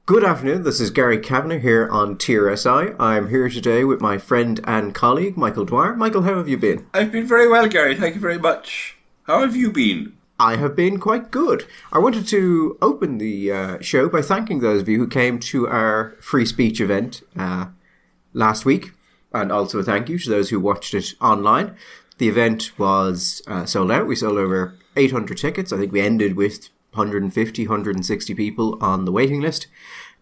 Good afternoon, this is Gary Kavanagh here on TRSI. I'm here today with my friend and colleague, Michael Dwyer. Michael, how have you been? I've been very well, Gary. Thank you very much. How have you been? I have been quite good. I wanted to open the show by thanking those of you who came to our free speech event last week, and also a thank you to those who watched it online. The event was sold out. We sold over 800 tickets. I think we ended with 150, 160 people on the waiting list.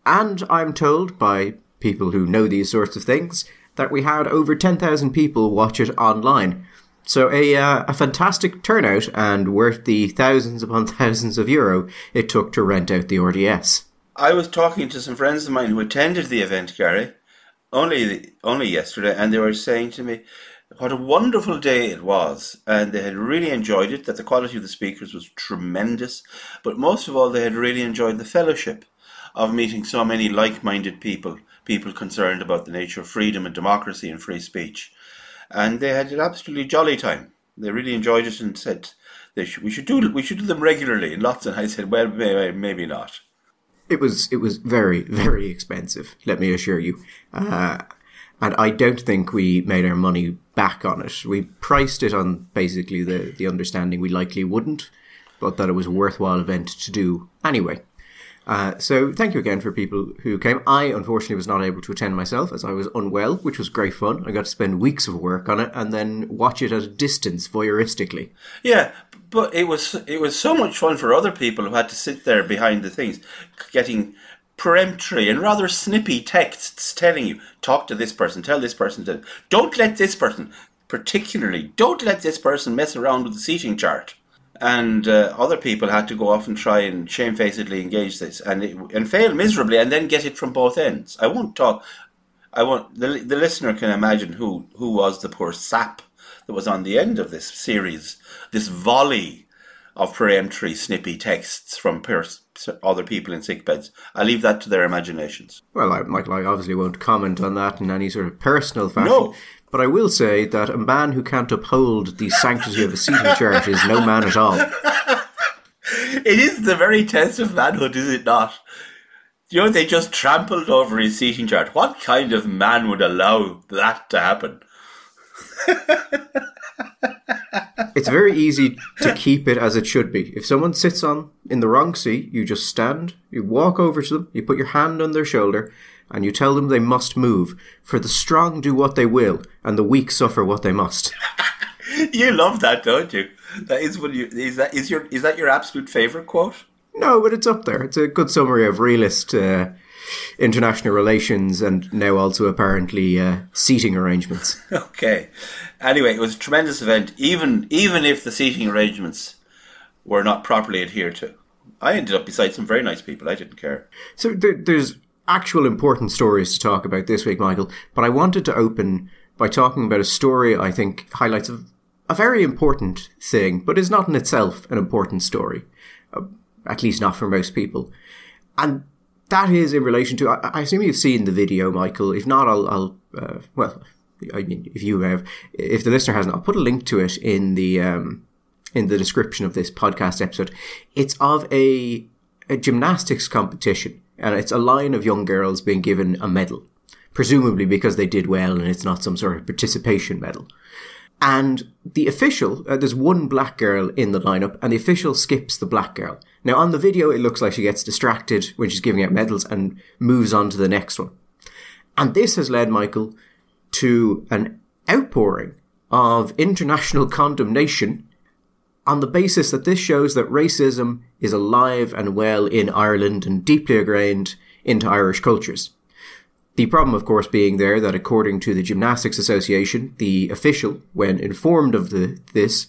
And I'm told by people who know these sorts of things that we had over 10,000 people watch it online. So a fantastic turnout and worth the thousands upon thousands of euro it took to rent out the RDS. I was talking to some friends of mine who attended the event, Gary, only yesterday, and they were saying to me what a wonderful day it was, and they had really enjoyed it, that the quality of the speakers was tremendous, but most of all they had really enjoyed the fellowship of meeting so many like-minded people concerned about the nature of freedom and democracy and free speech. And they had an absolutely jolly time. They really enjoyed it and said we should do them regularly. And I said, well, maybe not. It was very, very expensive, let me assure you. And I don't think we made our money back on it. We priced it on basically the understanding we likely wouldn't, but that it was a worthwhile event to do anyway. So thank you again for people who came. I, unfortunately, was not able to attend myself as I was unwell, which was great fun. I got to spend weeks of work on it and then watch it at a distance voyeuristically. Yeah, but it was so much fun for other people who had to sit there behind the things, getting peremptory and rather snippy texts telling you, talk to this person, tell this person, don't let this person mess around with the seating chart. And other people had to go off and try and shamefacedly engage this and fail miserably and then get it from both ends. The listener can imagine who was the poor sap that was on the end of this series, this volley of peremptory snippy texts from other people in sickbeds. I leave that to their imaginations. Well, Michael, I obviously won't comment on that in any sort of personal fashion. No. But I will say that a man who can't uphold the sanctity of a seating chart is no man at all. It is the very test of manhood, is it not? You know, they just trampled over his seating chart. What kind of man would allow that to happen? It's very easy to keep it as it should be. If someone sits in the wrong seat, you just stand, you walk over to them, you put your hand on their shoulder, and you tell them they must move. For the strong do what they will, and the weak suffer what they must. You love that, don't you? That is is that your absolute favourite quote? No, but it's up there. It's a good summary of realist international relations and now also apparently seating arrangements. Okay. Anyway, it was a tremendous event, even if the seating arrangements were not properly adhered to. I ended up beside some very nice people. I didn't care. So there's actual important stories to talk about this week, Michael, but I wanted to open by talking about a story I think highlights a very important thing, but is not in itself an important story, at least not for most people. And that is in relation to, I assume you've seen the video, Michael. If not, if you have, if the listener hasn't, I'll put a link to it in the description of this podcast episode. It's of a gymnastics competition. And it's a line of young girls being given a medal, presumably because they did well and it's not some sort of participation medal. And the official, there's one black girl in the lineup, and the official skips the black girl. Now, on the video, it looks like she gets distracted when she's giving out medals and moves on to the next one. And this has led, Michael, to an outpouring of international condemnation on the basis that this shows that racism is alive and well in Ireland and deeply ingrained into Irish cultures. The problem, of course, being there that according to the Gymnastics Association, the official, when informed of this,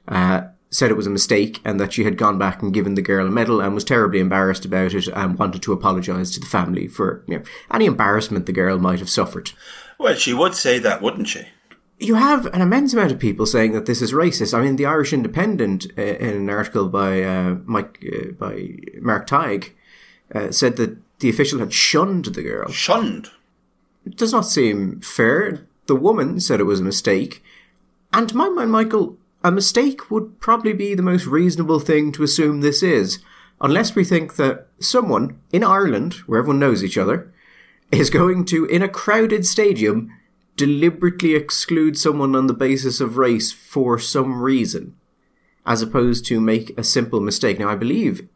said it was a mistake and that she had gone back and given the girl a medal and was terribly embarrassed about it and wanted to apologise to the family for any embarrassment the girl might have suffered. Well, she would say that, wouldn't she? You have an immense amount of people saying that this is racist. I mean, the Irish Independent, in an article by Mark Tighe, said that the official had shunned the girl. Shunned? It does not seem fair. The woman said it was a mistake. And to my mind, Michael, a mistake would probably be the most reasonable thing to assume this is. unless we think that someone in Ireland, where everyone knows each other, is going to, in a crowded stadium, deliberately exclude someone on the basis of race for some reason, as opposed to make a simple mistake. Now, I believe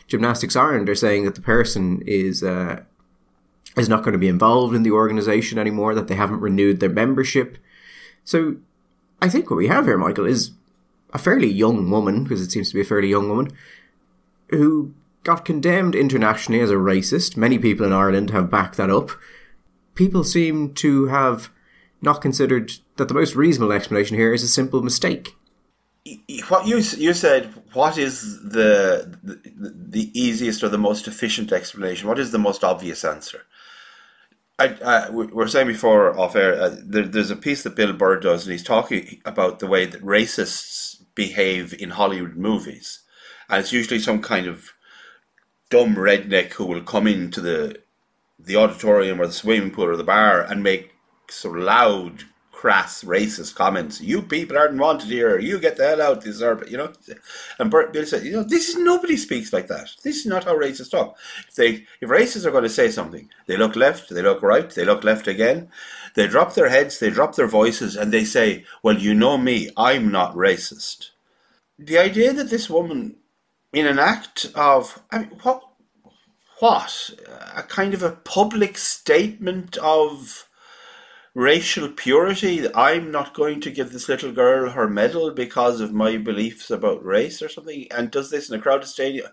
Gymnastics Ireland are saying that the person is not going to be involved in the organisation anymore, that they haven't renewed their membership. So I think what we have here, Michael, is a fairly young woman, because it seems to be a fairly young woman, who got condemned internationally as a racist. Many people in Ireland have backed that up. People seem to have not considered that the most reasonable explanation here is a simple mistake. What you said, what is the easiest or the most efficient explanation? What is the most obvious answer? We were saying before off air, there's a piece that Bill Burr does, and he's talking about the way that racists behave in Hollywood movies. And it's usually some kind of dumb redneck who will come into the auditorium or the swimming pool or the bar and make sort of loud, crass, racist comments. You people aren't wanted here. You get the hell out. This is, you know. And Bill said, nobody speaks like that. This is not how racists talk. If racists are going to say something, they look left, they look right, they look left again. They drop their heads, they drop their voices, and they say, well, you know me, I'm not racist. The idea that this woman, in an act of, what? A kind of a public statement of racial purity. I'm not going to give this little girl her medal because of my beliefs about race or something, and does this in a crowded stadium.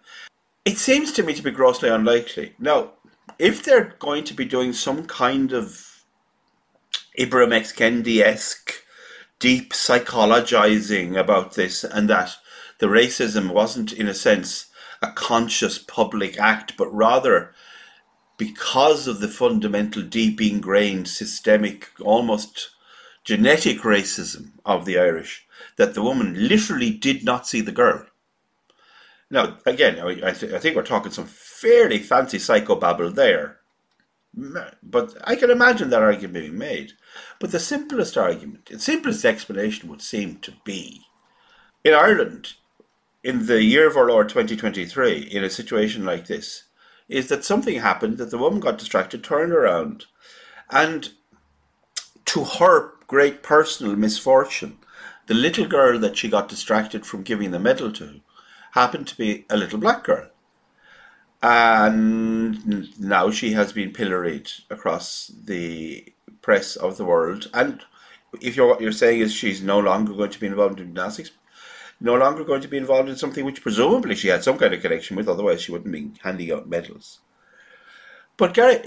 It seems to me to be grossly unlikely. Now, if they're going to be doing some kind of Ibram X. Kendi-esque deep psychologizing about this, and that the racism wasn't, in a sense, a conscious public act, but rather because of the fundamental, deep ingrained, systemic, almost genetic racism of the Irish, that the woman literally did not see the girl. Now, again, I think we're talking some fairly fancy psychobabble there, but I can imagine that argument being made. But the simplest argument, the simplest explanation would seem to be, in Ireland, in the year of our Lord 2023, in a situation like this, is that something happened, that the woman got distracted, turned around, and to her great personal misfortune, the little girl that she got distracted from giving the medal to happened to be a little black girl. And now she has been pilloried across the press of the world. And if what you're saying is she's no longer going to be involved in gymnastics, no longer going to be involved in something which presumably she had some kind of connection with, otherwise she wouldn't be handing out medals. But Gary,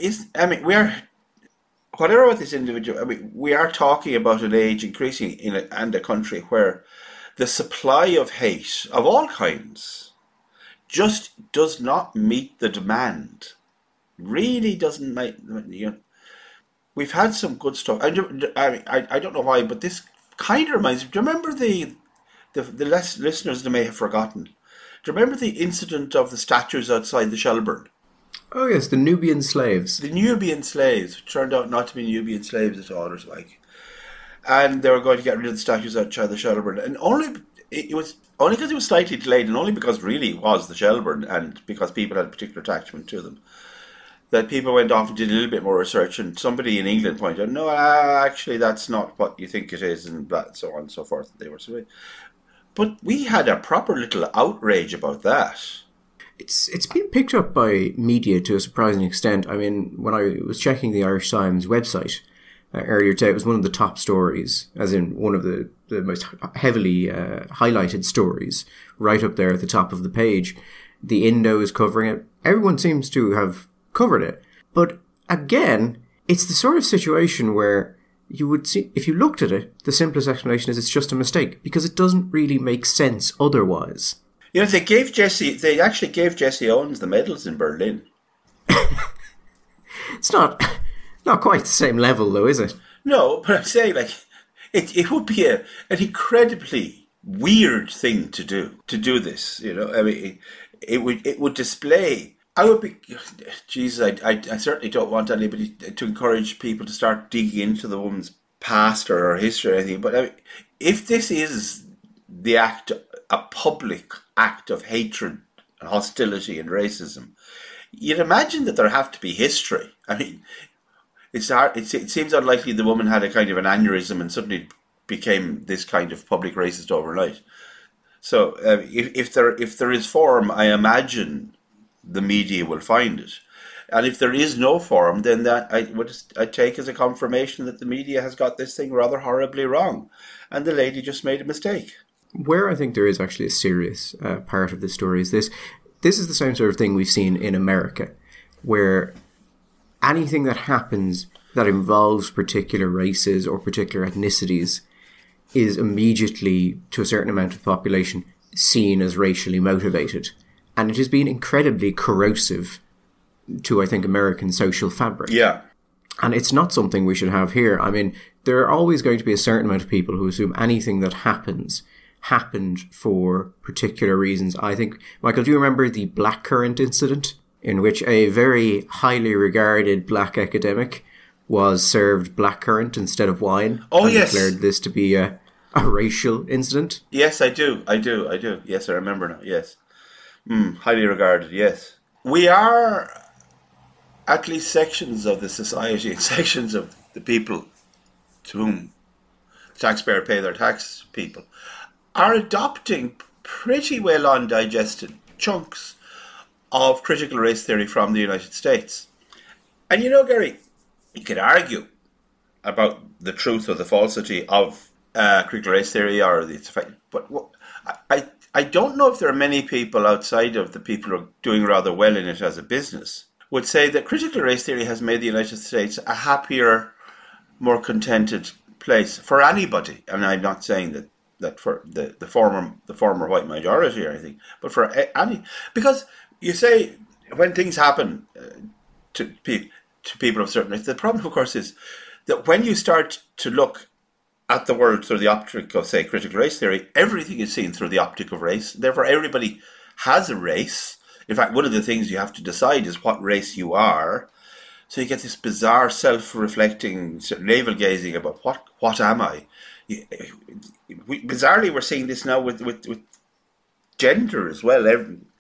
whatever about this individual, we are talking about an age increasing and a country where the supply of hate of all kinds just does not meet the demand. Really doesn't make, we've had some good stuff. I don't know why, but this kind of reminds me, do you remember the listeners that may have forgotten? Do you remember the incident of the statues outside the Shelburne? Oh yes, the Nubian slaves. The Nubian slaves, which turned out not to be Nubian slaves at all, or something. And they were going to get rid of the statues outside the Shelburne. And it was only because it was slightly delayed, and only because really it was the Shelburne, and because people had a particular attachment to them, that people went off and did a little bit more research, and somebody in England pointed out, no, actually that's not what you think it is, and so on and so forth. They were so. But we had a proper little outrage about that. It's been picked up by media to a surprising extent. I mean, when I was checking the Irish Times website earlier today, it was one of the top stories, as in one of the most heavily highlighted stories, right up there at the top of the page. The Indo is covering it. Everyone seems to have covered it. But again, it's the sort of situation where you would see, if you looked at it, the simplest explanation is it's just a mistake, because it doesn't really make sense otherwise. They actually gave Jesse Owens the medals in Berlin. It's not quite the same level, though, is it? No, but I'm saying, it would be an incredibly weird thing to do this. It would display. I would be, Jesus, I certainly don't want anybody to encourage people to start digging into the woman's past or her history or anything. But if this is a public act of hatred and hostility and racism, you'd imagine that there have to be history. I mean, it's hard. It seems unlikely the woman had a kind of an aneurysm and suddenly became this kind of public racist overnight. So if there is forum, I imagine the media will find it. And if there is no forum, then that I take as a confirmation that the media has got this thing rather horribly wrong. And the lady just made a mistake. Where I think there is actually a serious part of the story is this. This is the same sort of thing we've seen in America, where anything that happens that involves particular races or particular ethnicities is immediately, to a certain amount of the population, seen as racially motivated. And it has been incredibly corrosive to, I think, American social fabric. Yeah. And it's not something we should have here. I mean, there are always going to be a certain amount of people who assume anything that happened for particular reasons. I think, Michael, do you remember the blackcurrant incident in which a very highly regarded black academic was served blackcurrant instead of wine? Oh, and yes. Declared this to be a racial incident? Yes, I do. Yes, I remember now. Yes. Highly regarded, yes. We are, at least sections of the society and sections of the people to whom the taxpayer pay their tax people, are adopting pretty well undigested chunks of critical race theory from the United States. And you know, Gary, you could argue about the truth or the falsity of critical race theory or its effect, but I don't know if there are many people outside of the people who are doing rather well in it as a business would say that critical race theory has made the United States a happier, more contented place for anybody. And I'm not saying that for the former white majority or anything, but for any, because you say when things happen to people of certain race, the problem, of course, is that when you start to look at the world through the optic of, say, critical race theory, everything is seen through the optic of race. Therefore, everybody has a race. In fact, one of the things you have to decide is what race you are. So you get this bizarre self-reflecting, navel-gazing about what am I? Bizarrely, we're seeing this now with gender as well,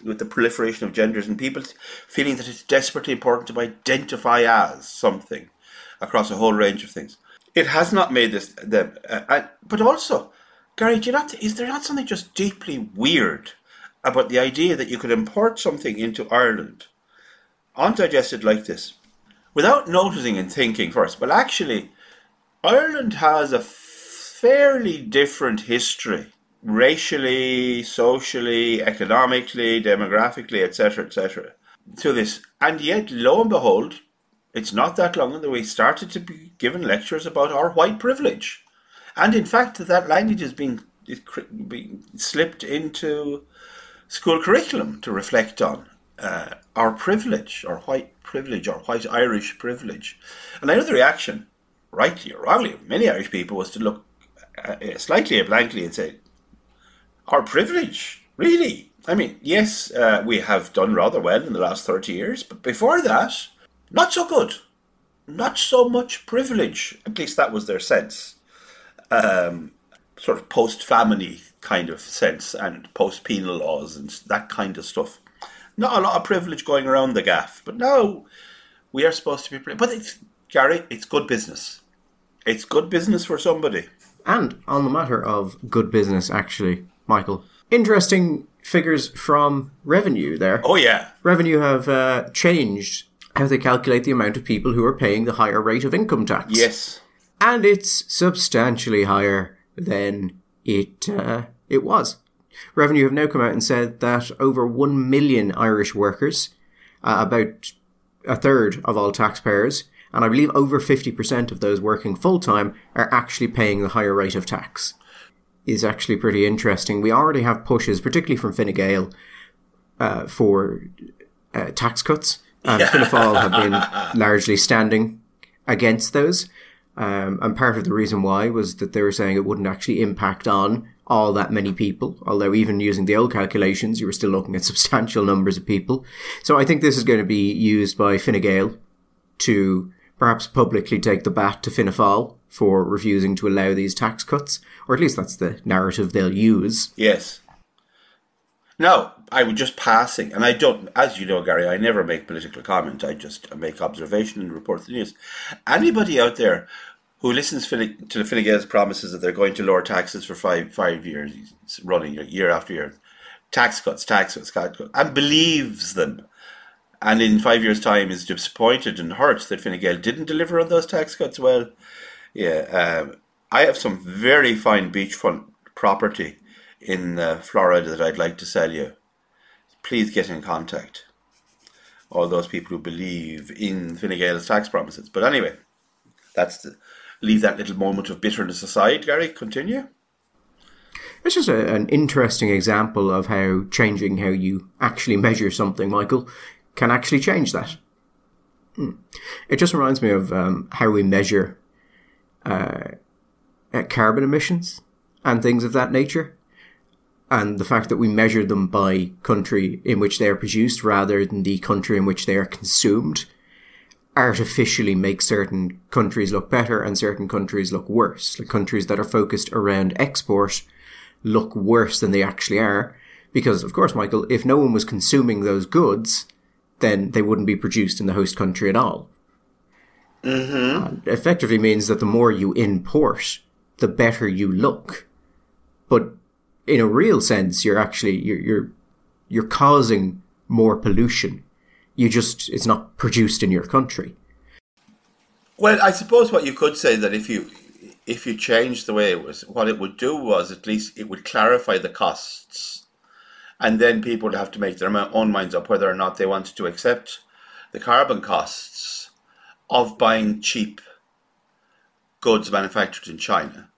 with the proliferation of genders and people feeling that it's desperately important to identify as something across a whole range of things. It has not made this, but also, Gary, is there not something just deeply weird about the idea that you could import something into Ireland, undigested like this, without noticing and thinking first? Well, actually, Ireland has a fairly different history, racially, socially, economically, demographically, etc., to this. And yet, lo and behold, it's not that long that we started to be given lectures about our white privilege. And in fact, that language is being slipped into school curriculum to reflect on our privilege, our white privilege, our white Irish privilege. And I know the reaction, rightly or wrongly, of many Irish people was to look slightly blankly and say, our privilege? Really? I mean, yes, we have done rather well in the last 30 years, but before that, not so good. Not so much privilege. At least that was their sense. Sort of post-famine kind of sense and post-penal laws and that kind of stuff. Not a lot of privilege going around the gaff. But now we are supposed to be... But Gary, it's good business. It's good business for somebody. And on the matter of good business, actually, Michael, interesting figures from revenue there. Oh, yeah. Revenue have changed how they calculate the amount of people who are paying the higher rate of income tax. Yes. And it's substantially higher than it was. Revenue have now come out and said that over 1 million Irish workers, about a third of all taxpayers, and I believe over 50% of those working full-time are actually paying the higher rate of tax. Is actually pretty interesting. We already have pushes, particularly from Fine Gael, for tax cuts. And Fianna Fáil have been largely standing against those. And part of the reason why was that they were saying it wouldn't actually impact on all that many people. Although even using the old calculations, you were still looking at substantial numbers of people. So I think this is going to be used by Fine Gael to perhaps publicly take the bat to Fianna Fáil for refusing to allow these tax cuts. Or at least that's the narrative they'll use. Yes. Now, I would just passing, and I don't, as you know, Gary, I never make political comment. I just make observation and report the news. Anybody out there who listens to the Fine Gael's promises that they're going to lower taxes for five years, running year after year, tax cuts, and believes them, and in 5 years' time is disappointed and hurt that Fine Gael didn't deliver on those tax cuts, well, yeah, I have some very fine beachfront property in Florida that I'd like to sell you. Please get in contact. All those people who believe in Fine Gael's tax promises. But anyway, leave that little moment of bitterness aside. Gary, continue. It's just an interesting example of how changing how you actually measure something, Michael, can actually change that. It just reminds me of how we measure carbon emissions and things of that nature. And the fact that we measure them by country in which they are produced rather than the country in which they are consumed artificially makes certain countries look better and certain countries look worse. Like countries that are focused around export look worse than they actually are. Because, of course, Michael, if no one was consuming those goods, then they wouldn't be produced in the host country at all. Mm-hmm. Effectively means that the more you import, the better you look. But in a real sense, you're causing more pollution. It's not produced in your country. Well, I suppose what you could say that if you changed the way it was, what it would do was at least it would clarify the costs, and then people would have to make their own minds up whether or not they wanted to accept the carbon costs of buying cheap goods manufactured in China,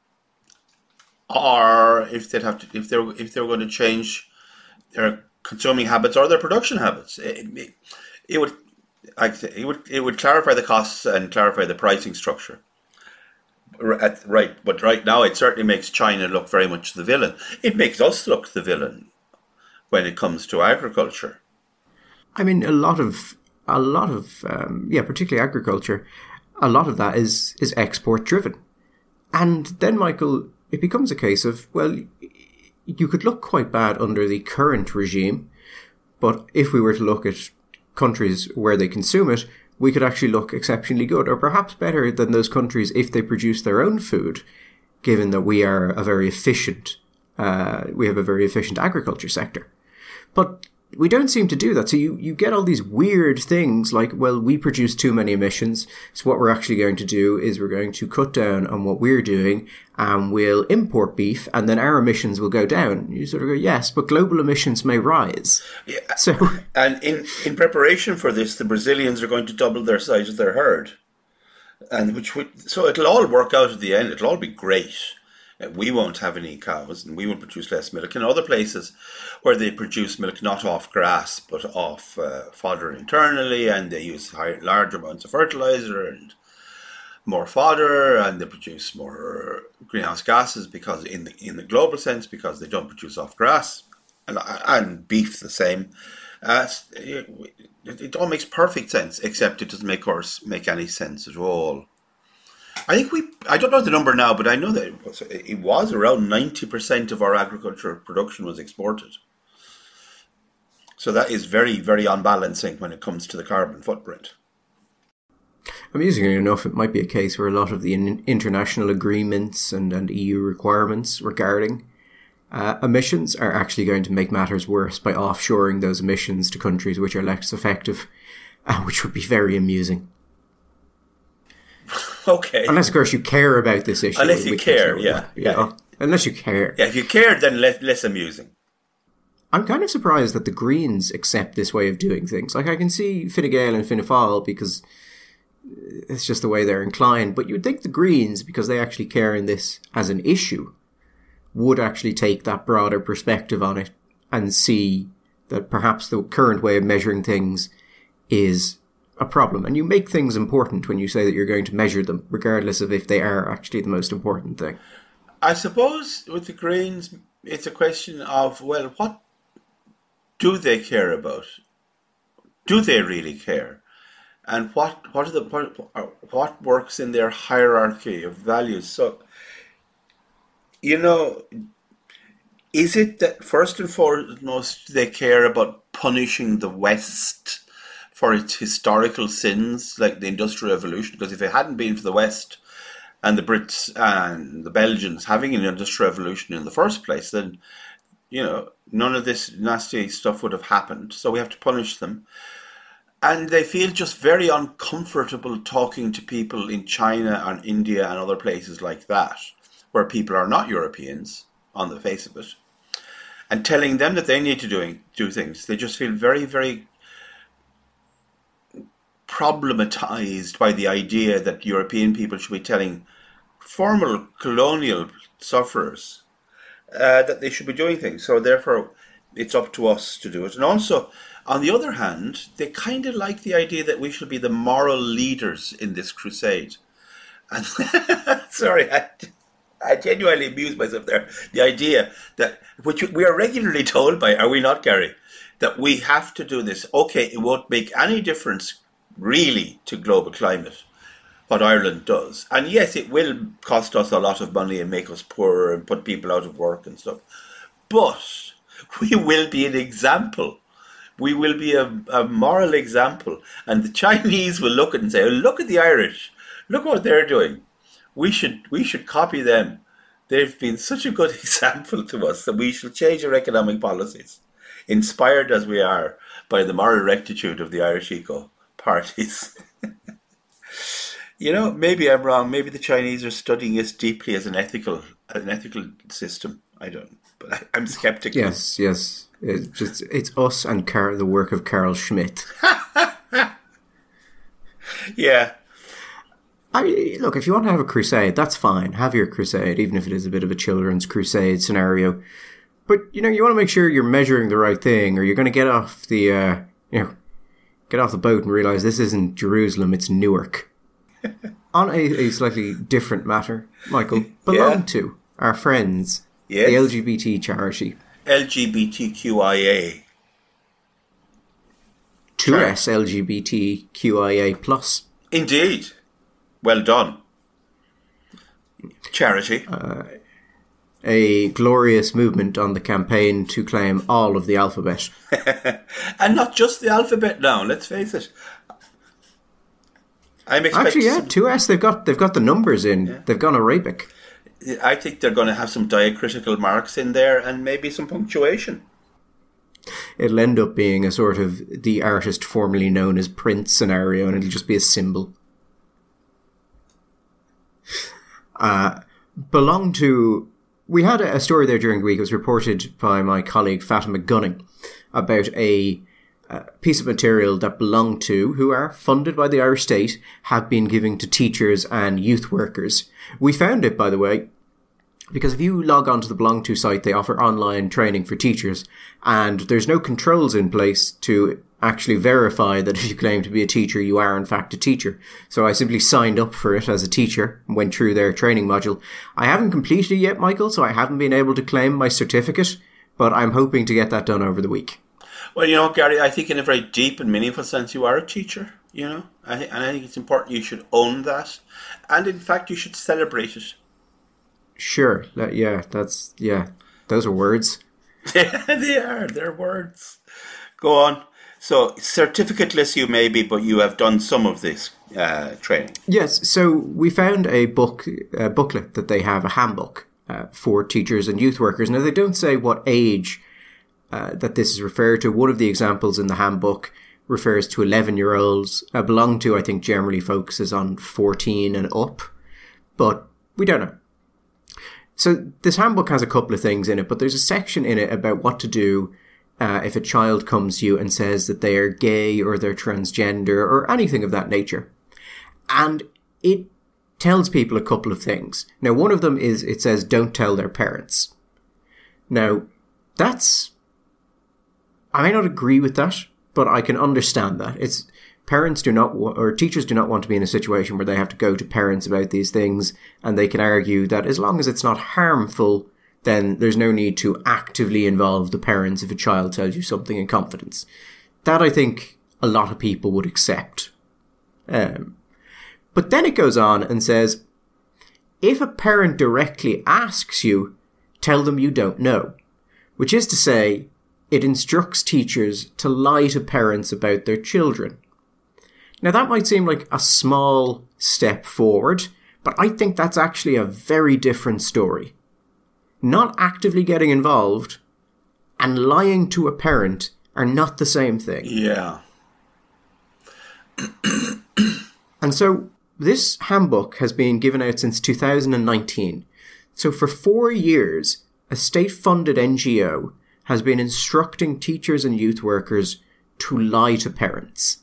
or if they were going to change their consuming habits or their production habits. It would clarify the costs and clarify the pricing structure. But right now it certainly makes China look very much the villain. It makes us look the villain when it comes to agriculture. I mean, a lot of particularly agriculture, a lot of that is export driven. And then, Michael, it becomes a case of, well, you could look quite bad under the current regime, but if we were to look at countries where they consume it, we could actually look exceptionally good, or perhaps better than those countries if they produce their own food, given that we are we have a very efficient agriculture sector. But we don't seem to do that. So you get all these weird things like, well, we produce too many emissions. So what we're actually going to do is we're going to cut down on what we're doing and we'll import beef and then our emissions will go down. You sort of go, yes, but global emissions may rise. Yeah. So, and in preparation for this, the Brazilians are going to double their size of their herd. So it'll all work out at the end. It'll all be great. We won't have any cows and we will produce less milk. In other places where they produce milk not off grass but off fodder internally, and they use large amounts of fertilizer and more fodder, and they produce more greenhouse gases because in the global sense, because they don't produce off grass, and beef the same. It all makes perfect sense, except it doesn't make any sense at all. I don't know the number now, but I know that it was around 90% of our agricultural production was exported. So that is very, very unbalancing when it comes to the carbon footprint. Amusingly enough, it might be a case where a lot of the international agreements and EU requirements regarding emissions are actually going to make matters worse by offshoring those emissions to countries which are less effective, which would be very amusing. Okay. Unless, of course, you care about this issue. Unless you care, yeah. Unless you care. Yeah, if you cared, then less amusing. I'm kind of surprised that the Greens accept this way of doing things. Like, I can see Fine Gael and Fianna Fáil because it's just the way they're inclined. But you would think the Greens, because they actually care in this as an issue, would actually take that broader perspective on it and see that perhaps the current way of measuring things is a problem. And you make things important when you say that you're going to measure them, regardless of if they are actually the most important thing. I suppose with the Greens, it's a question of, well, what do they care about? Do they really care? And what works in their hierarchy of values? So, Is it that first and foremost they care about punishing the West for its historical sins, like the Industrial Revolution? Because if it hadn't been for the West and the Brits and the Belgians having an Industrial Revolution in the first place, then, none of this nasty stuff would have happened. So we have to punish them. And they feel just very uncomfortable talking to people in China and India and other places like that, where people are not Europeans, on the face of it, and telling them that they need to do things. They just feel very, very problematized by the idea that European people should be telling former colonial sufferers that they should be doing things. So therefore, it's up to us to do it. And also, on the other hand, they kind of like the idea that we should be the moral leaders in this crusade. And sorry, I genuinely amuse myself there. The idea that, which we are regularly told by, are we not, Gary, that we have to do this. Okay, it won't make any difference really to global climate, what Ireland does. And yes, it will cost us a lot of money and make us poorer and put people out of work and stuff. But we will be an example. We will be a moral example. And the Chinese will look at it and say, oh, look at the Irish. Look what they're doing. We should copy them. They've been such a good example to us that we should change our economic policies, inspired as we are by the moral rectitude of the Irish eco parties. Maybe I'm wrong. Maybe the Chinese are studying us deeply as an ethical system. I don't, but I'm skeptical. Yes. It's us and the work of Carl Schmitt. Yeah. Look, if you want to have a crusade, that's fine. Have your crusade, even if it is a bit of a children's crusade scenario. But you want to make sure you're measuring the right thing, or you're going to get off the get off the boat and realize this isn't Jerusalem, it's Newark. On a slightly different matter, Michael, belong to our friends, the LGBT charity. LGBTQIA. 2S LGBTQIA+. Indeed. Well done. Charity. A glorious movement on the campaign to claim all of the alphabet. And not just the alphabet now, let's face it. I'm expecting 2S, they've got the numbers in. Yeah. They've gone Arabic. I think they're going to have some diacritical marks in there and maybe some punctuation. It'll end up being a sort of the artist formerly known as Prince scenario, and it'll just be a symbol. We had a story there during the week. It was reported by my colleague Fatima Gunning about a piece of material that Belong To, who are funded by the Irish state, have been giving to teachers and youth workers. We found it, by the way, because if you log on to the Belong To site, they offer online training for teachers, and there's no controls in place to actually verify that if you claim to be a teacher, you are in fact a teacher. So I simply signed up for it as a teacher and went through their training module. I haven't completed it yet, Michael, so I haven't been able to claim my certificate, but I'm hoping to get that done over the week. Well, Gary, I think in a very deep and meaningful sense, you are a teacher, and I think it's important you should own that. And in fact, you should celebrate it. Sure. Those are words. They are. They're words. Go on. So, certificateless you may be, but you have done some of this training. Yes. So, we found a booklet that they have, a handbook for teachers and youth workers. Now, they don't say what age that this is referred to. One of the examples in the handbook refers to 11-year-olds. Belong To, I think, generally focuses on 14 and up, but we don't know. So this handbook has a couple of things in it, but there's a section in it about what to do if a child comes to you and says that they are gay or they're transgender or anything of that nature. And it tells people a couple of things. Now, one of them is it says don't tell their parents. Now, I may not agree with that, but I can understand that. Teachers do not want to be in a situation where they have to go to parents about these things, and they can argue that as long as it's not harmful, then there's no need to actively involve the parents if a child tells you something in confidence. That I think a lot of people would accept. But then it goes on and says, if a parent directly asks you, tell them you don't know. which is to say, it instructs teachers to lie to parents about their children. Now, that might seem like a small step forward, but I think that's actually a very different story. Not actively getting involved and lying to a parent are not the same thing. Yeah. And so this handbook has been given out since 2019. So for 4 years, a state-funded NGO has been instructing teachers and youth workers to lie to parents.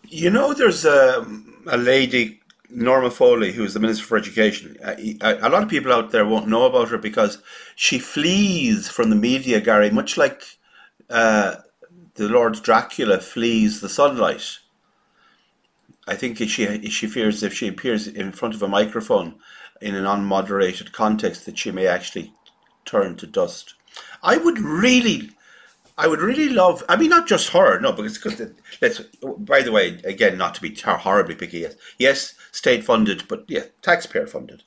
You know, there's a lady, Norma Foley, who's the Minister for Education. A lot of people out there won't know about her because she flees from the media, Gary, much like the Lord Dracula flees the sunlight. I think she fears if she appears in front of a microphone in an unmoderated context that she may actually turn to dust. I would really love, I mean, not just her, no, because by the way, again, not to be horribly picky, yes, state-funded, but yeah, taxpayer-funded.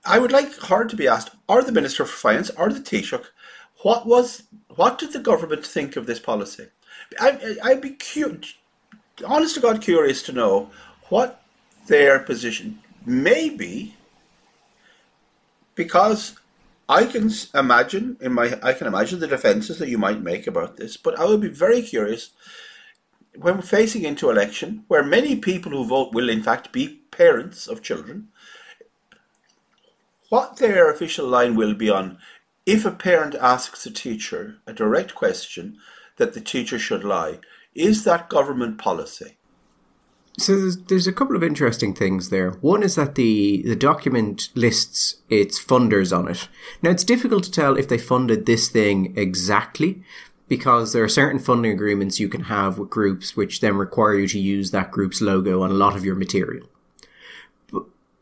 I would like her to be asked, or the Minister for Finance, or the Taoiseach, what did the government think of this policy? I'd be honest to God curious to know what their position may be, because I can imagine the defences that you might make about this, but I would be very curious when we're facing into election, where many people who vote will in fact be parents of children, what their official line will be on if a parent asks a teacher a direct question that the teacher should lie. Is that government policy? So there's a couple of interesting things there. One is that the document lists its funders on it. Now, it's difficult to tell if they funded this thing exactly, because there are certain funding agreements you can have with groups which then require you to use that group's logo on a lot of your material.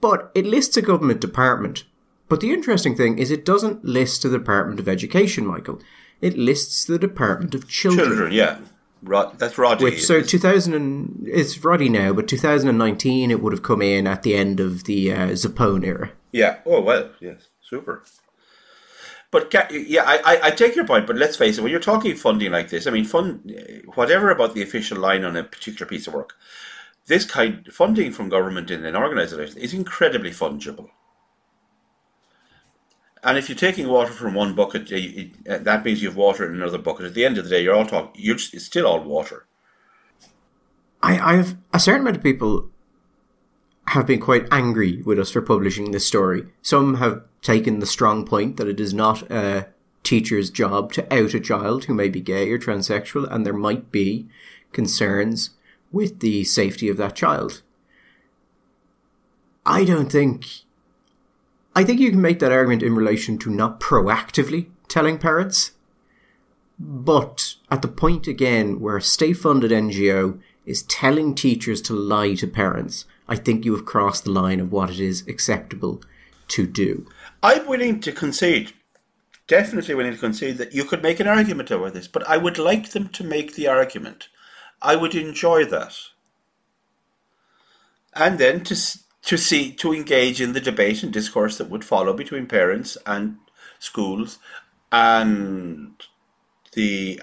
But it lists a government department. But the interesting thing is it doesn't list the Department of Education, Michael. It lists the Department of Children. Children, yeah. That's Roddy. So it's Roddy now, but 2019 it would have come in at the end of the Zapone era. Yeah. Oh well. Yes. Super. But yeah, I take your point. But let's face it, when you're talking funding like this, I mean, whatever about the official line on a particular piece of work, this kind of funding from government in an organisation is incredibly fungible. And if you're taking water from one bucket, that means you have water in another bucket. At the end of the day, it's still all water. I've a certain amount of people have been quite angry with us for publishing this story. Some have taken the strong point that it is not a teacher's job to out a child who may be gay or transsexual, and there might be concerns with the safety of that child. I think you can make that argument in relation to not proactively telling parents, but at the point again where a state-funded NGO is telling teachers to lie to parents, I think you have crossed the line of what it is acceptable to do. I'm willing to concede, definitely willing to concede that you could make an argument over this, but I would like them to make the argument. I would enjoy that. And then to engage in the debate and discourse that would follow between parents and schools and the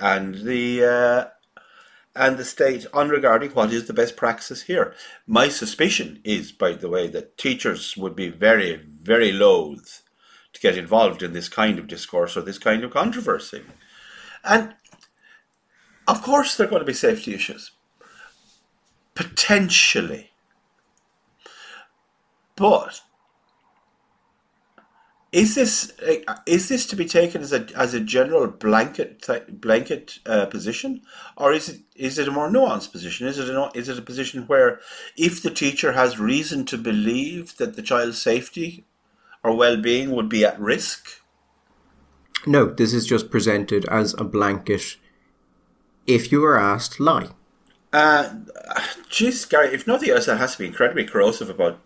state on regarding what is the best practice here. My suspicion is, by the way, that teachers would be very, very loath to get involved in this kind of discourse or this kind of controversy. And of course there are going to be safety issues. Potentially. But is this to be taken as a general blanket position, or is it a more nuanced position? Is it a position where if the teacher has reason to believe that the child's safety or well-being would be at risk? No, this is just presented as a blanket. If you are asked, lie. Gary, if nothing else, that has to be incredibly corrosive about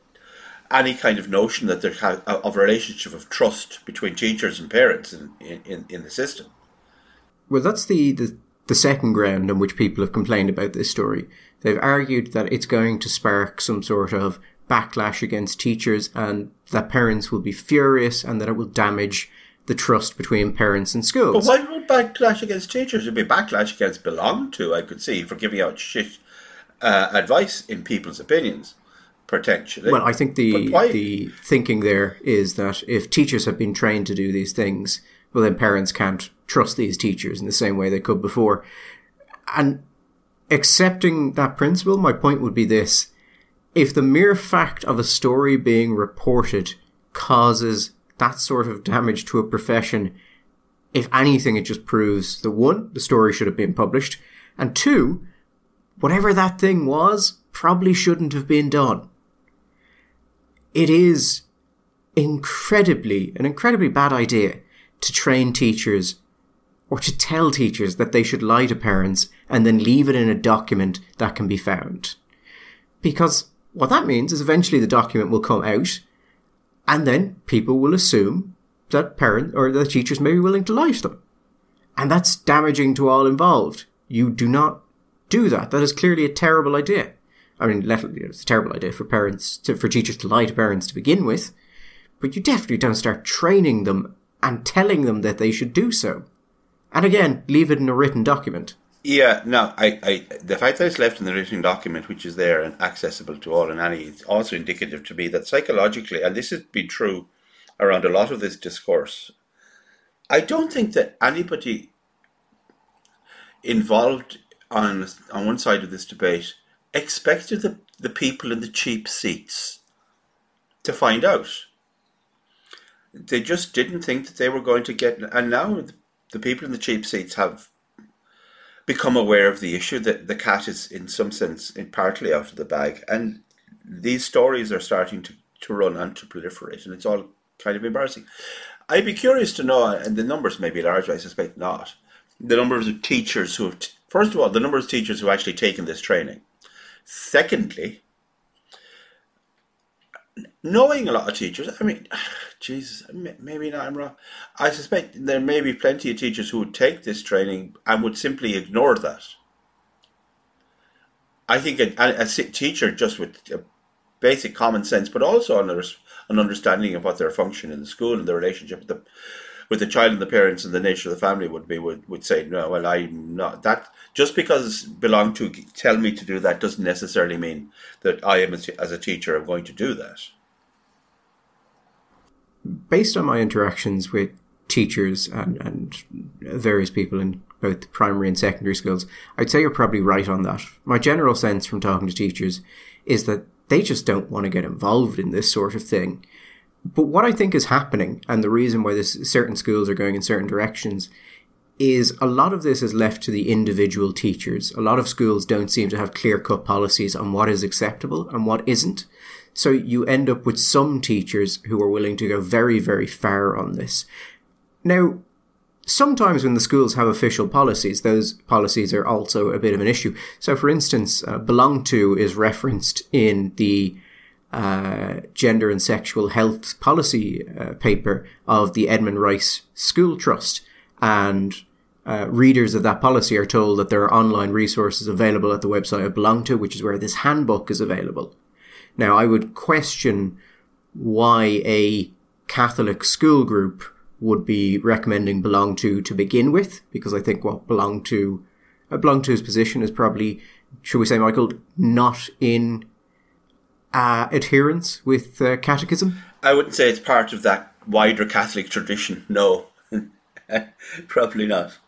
any kind of notion that there of a relationship of trust between teachers and parents in the system. Well, that's the second ground on which people have complained about this story. They've argued that it's going to spark some sort of backlash against teachers and that parents will be furious and that it will damage the trust between parents and But schools. why would backlash against teachers? It'd be backlash against belong to, I could see, for giving out shit advice in people's opinions, potentially. Well, I think But why? the thinking there is that if teachers have been trained to do these things, well, then parents can't trust these teachers in the same way they could before. And accepting that principle, my point would be this. If the mere fact of a story being reported causes that sort of damage to a profession, if anything, it just proves that one, the story should have been published, and two, whatever that thing was probably shouldn't have been done. It is an incredibly bad idea to train teachers or to tell teachers that they should lie to parents and then leave it in a document that can be found. Because what that means is eventually the document will come out and then people will assume that parent or the teachers may be willing to lie to them. And that's damaging to all involved. You do not do that. That is clearly a terrible idea. I mean, it's a terrible idea for for teachers to lie to parents to begin with, but you definitely don't start training them and telling them that they should do so. And again, leave it in a written document. Yeah, no, the fact that it's left in the written document, which is there and accessible to all and any, is also indicative to me that psychologically, and this has been true around a lot of this discourse, I don't think that anybody involved on one side of this debate expected the people in the cheap seats to find out. They just didn't think that they were going to get, and now the people in the cheap seats have become aware of the issue, that the cat is in some sense partly out of the bag, and these stories are starting to run and to proliferate, and it's all kind of embarrassing. I'd be curious to know, and the numbers may be large, I suspect not, the numbers of teachers who have, first of all, the number of teachers who have actually taken this training. Secondly, knowing a lot of teachers, I mean, Jesus, maybe not, I'm wrong. I suspect there may be plenty of teachers who would take this training and would simply ignore that. I think a teacher just with a basic common sense, but also an understanding of what their function in the school and the relationship with the child and the parents and the nature of the family would say, no, well, I'm not that. Just because belong to tell me to do that doesn't necessarily mean that I am, as a teacher, am going to do that. Based on my interactions with teachers and various people in both primary and secondary schools, I'd say you're probably right on that. My general sense from talking to teachers is that they just don't want to get involved in this sort of thing. But what I think is happening, and the reason why certain schools are going in certain directions, is a lot of this is left to the individual teachers. A lot of schools don't seem to have clear-cut policies on what is acceptable and what isn't. So you end up with some teachers who are willing to go very, very far on this. Now, sometimes when the schools have official policies, those policies are also a bit of an issue. So, for instance, belong to is referenced in the gender and sexual health policy paper of the Edmund Rice School Trust. And readers of that policy are told that there are online resources available at the website of Belong To, which is where this handbook is available. Now, I would question why a Catholic school group would be recommending Belong To begin with, because I think what Belong To's position is probably, should we say, Michael, not in adherence with catechism? I wouldn't say it's part of that wider Catholic tradition, no. Probably not.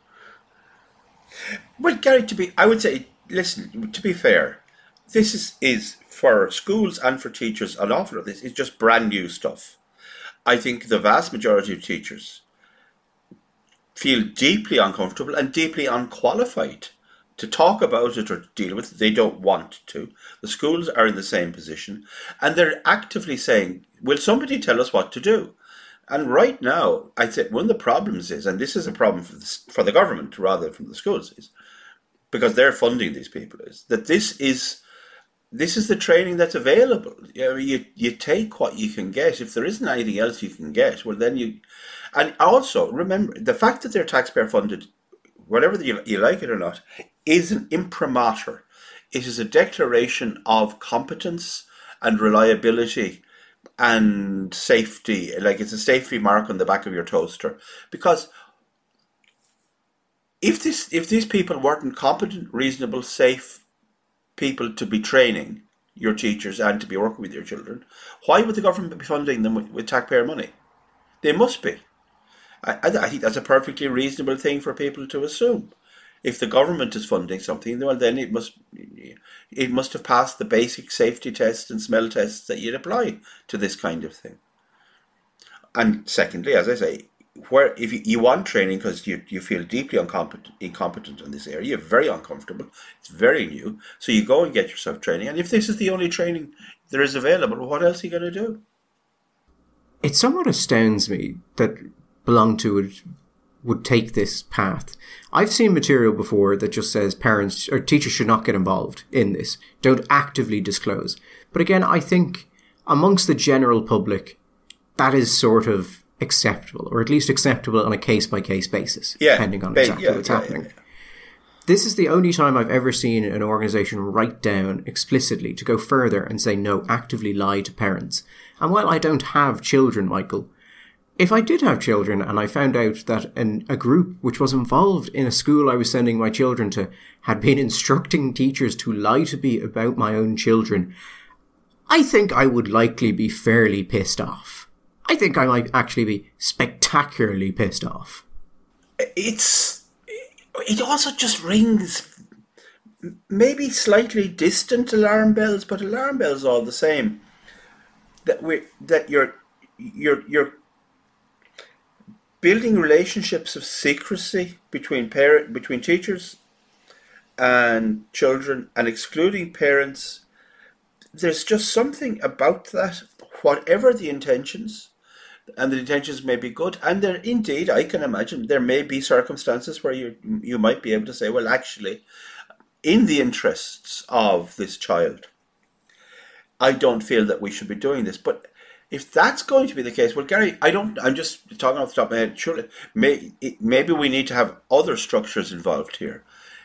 Well, Gary, I would say, listen, to be fair, this is for schools and for teachers, an awful lot of this is just brand new stuff. I think the vast majority of teachers feel deeply uncomfortable and deeply unqualified to talk about it or to deal with it. They don't want to. The schools are in the same position, and they're actively saying, will somebody tell us what to do? And right now, I'd say one of the problems is, and this is a problem for the government rather than from the schools, is because they're funding these people, is that this is the training that's available. You take what you can get. If there isn't anything else you can get, well then you... And also, remember, the fact that they're taxpayer funded, whatever you like it or not, is an imprimatur. It is a declaration of competence and reliability and safety, like it's a safety mark on the back of your toaster. Because if these people weren't competent, reasonable, safe people to be training your teachers and to be working with your children, why would the government be funding them with taxpayer money? They must be. I think that's a perfectly reasonable thing for people to assume. If the government is funding something, well, then it must have passed the basic safety tests and smell tests that you'd apply to this kind of thing. And secondly, as I say, where if you want training because you feel deeply incompetent in this area, you're very uncomfortable, it's very new, so you go and get yourself training. And if this is the only training there is available, what else are you going to do? It somewhat astounds me that Belong To would take this path. I've seen material before that just says parents or teachers should not get involved in this. Don't actively disclose. But again, I think amongst the general public, that is sort of acceptable, or at least acceptable on a case-by-case basis, depending on exactly what's happening. This is the only time I've ever seen an organisation write down explicitly to go further and say, no, actively lie to parents. And while I don't have children, Michael, if I did have children and I found out that a group which was involved in a school I was sending my children to had been instructing teachers to lie to me about my own children, I think I would likely be fairly pissed off. I think I might actually be spectacularly pissed off. It also just rings maybe slightly distant alarm bells, but alarm bells all the same. That you're building relationships of secrecy between teachers and children and excluding parents. There's just something about that, whatever the intentions, and the intentions may be good, and there indeed, I can imagine, there may be circumstances where you might be able to say, well, actually, in the interests of this child, I don't feel that we should be doing this. But if that's going to be the case, well, Gary, I'm just talking off the top of my head. Surely, maybe we need to have other structures involved here.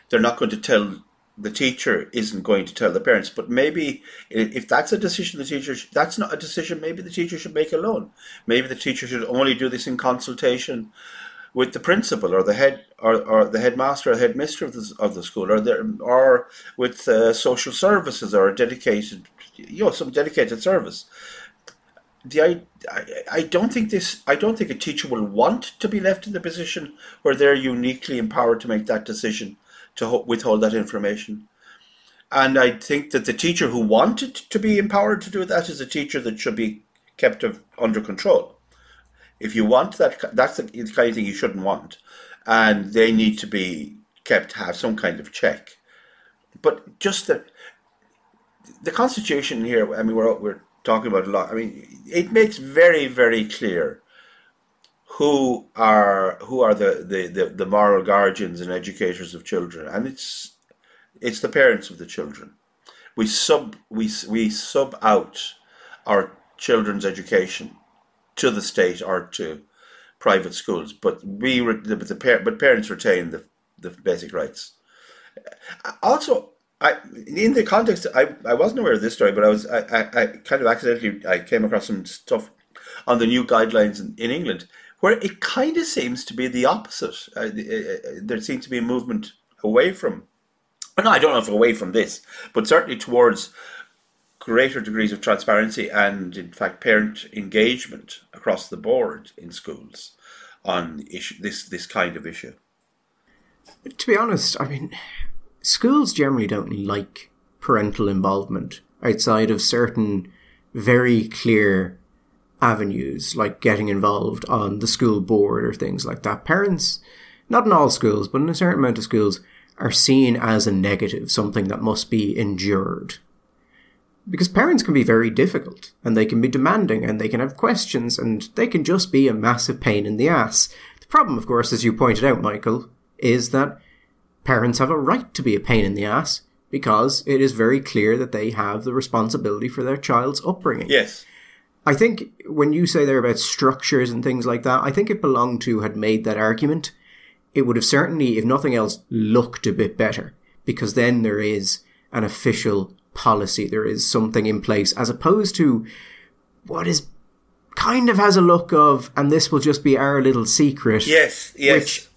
They're not going to tell, the teacher isn't going to tell the parents, but maybe if that's a decision that's not a decision maybe the teacher should make alone. Maybe the teacher should only do this in consultation with the principal or the head or the headmaster or headmistress of the school, or with social services or a dedicated, some dedicated service. I don't think a teacher will want to be left in the position where they're uniquely empowered to make that decision to withhold that information. And I think that the teacher who wanted to be empowered to do that is a teacher that should be kept under control. If you want that, that's the kind of thing you shouldn't want. And they need to be kept to have some kind of check. But just the Constitution here, I mean, we're talking about a lot. I mean, it makes very, very clear who are the moral guardians and educators of children, and it's the parents of the children. We sub out our children's education to the state or to private schools, but parents retain the basic rights. Also, in the context, I wasn't aware of this story, but I kind of accidentally came across some stuff on the new guidelines in England, where it kind of seems to be the opposite. There seems to be a movement away from, no, I don't know if away from this, but certainly towards greater degrees of transparency and, in fact, parent engagement across the board in schools on this kind of issue. To be honest, I mean, schools generally don't like parental involvement outside of certain very clear avenues, like getting involved on the school board or things like that. Parents, not in all schools, but in a certain amount of schools, are seen as a negative, something that must be endured. Because parents can be very difficult, and they can be demanding, and they can have questions, and they can just be a massive pain in the ass. The problem, of course, as you pointed out, Michael, is that parents have a right to be a pain in the ass, because it is very clear that they have the responsibility for their child's upbringing. Yes. I think when you say there about structures and things like that, I think if Belong To had made that argument, it would have certainly, if nothing else, looked a bit better, because then there is an official policy, there is something in place, as opposed to what is kind of has a look of, and this will just be our little secret. Yes. Which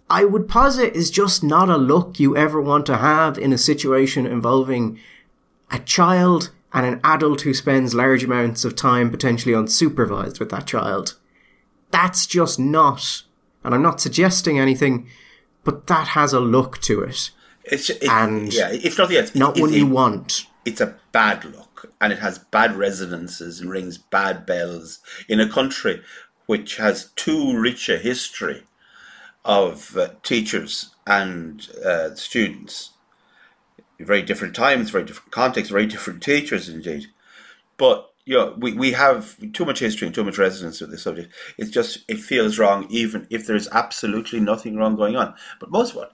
I would posit is just not a look you ever want to have in a situation involving a child and an adult who spends large amounts of time potentially unsupervised with that child. That's just not, and I'm not suggesting anything, but that has a look to it. It's nothing else. Not one you want. It's a bad look, and it has bad resonances and rings bad bells in a country which has too rich a history of teachers and students. Very different times, very different contexts, very different teachers indeed. But we have too much history and too much resonance with this subject. It feels wrong, even if there's absolutely nothing wrong going on. But most of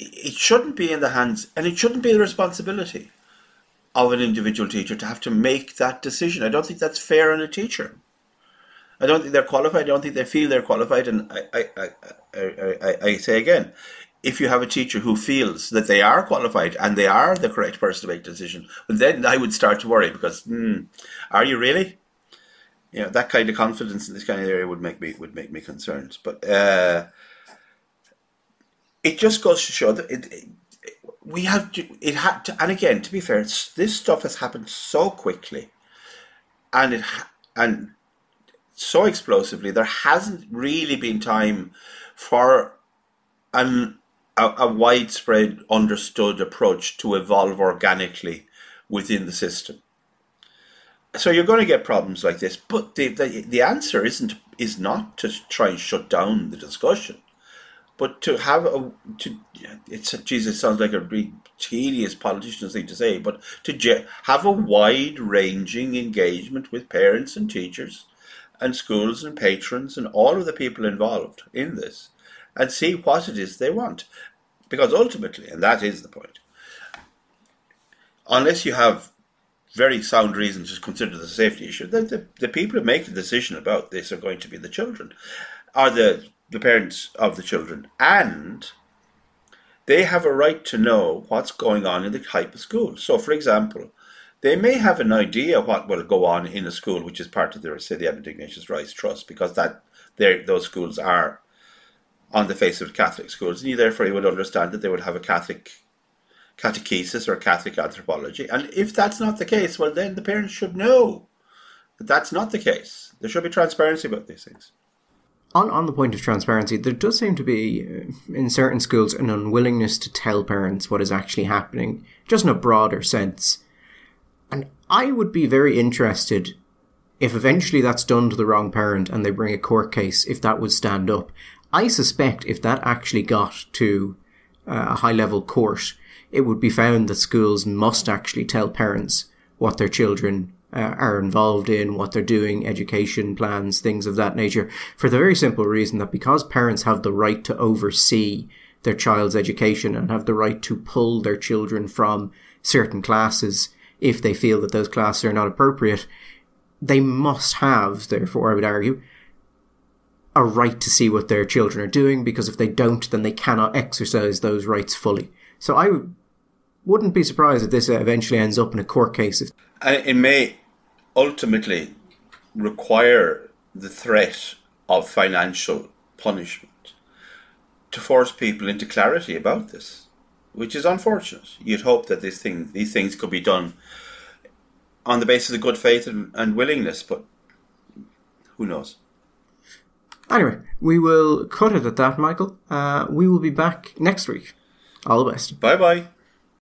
it shouldn't be in the hands, and it shouldn't be the responsibility of an individual teacher to have to make that decision. I don't think that's fair on a teacher. I don't think they're qualified. I don't think they feel they're qualified. And I say again, if you have a teacher who feels that they are qualified and they are the correct person to make the decision, well, then I would start to worry, because are you really? That kind of confidence in this kind of area would make me concerned. But it just goes to show that we have to. It had to, and again, to be fair, this stuff has happened so quickly, and so explosively. There hasn't really been time for a widespread understood approach to evolve organically within the system. So you're going to get problems like this, but the answer is not to try and shut down the discussion, but to have it sounds like a really tedious politician's thing to say, but to have a wide-ranging engagement with parents and teachers and schools and patrons and all of the people involved in this, and see what it is they want. Because ultimately, and that is the point, unless you have very sound reasons to consider the safety issue, the people who make the decision about this are going to be the children, are the parents of the children, and they have a right to know what's going on in the type of school. So, for example, they may have an idea what will go on in a school which is part of the Edmund Ignatius Rice Trust, because those schools are on the face of Catholic schools, and you therefore would understand that they would have a Catholic catechesis or Catholic anthropology. And if that's not the case, well, then the parents should know that that's not the case. There should be transparency about these things. On the point of transparency, there does seem to be, in certain schools, an unwillingness to tell parents what is actually happening, just in a broader sense. And I would be very interested if eventually that's done to the wrong parent and they bring a court case, if that would stand up. I suspect if that actually got to a high-level court, it would be found that schools must actually tell parents what their children are involved in, what they're doing, education plans, things of that nature, for the very simple reason that because parents have the right to oversee their child's education and have the right to pull their children from certain classes if they feel that those classes are not appropriate, they must have, therefore, I would argue, a right to see what their children are doing, because if they don't, then they cannot exercise those rights fully. So I wouldn't be surprised if this eventually ends up in a court case. And it may ultimately require the threat of financial punishment to force people into clarity about this, which is unfortunate. You'd hope that these things could be done on the basis of good faith and willingness, but who knows? Anyway, we will cut it at that, Michael. We will be back next week. All the best. Bye-bye.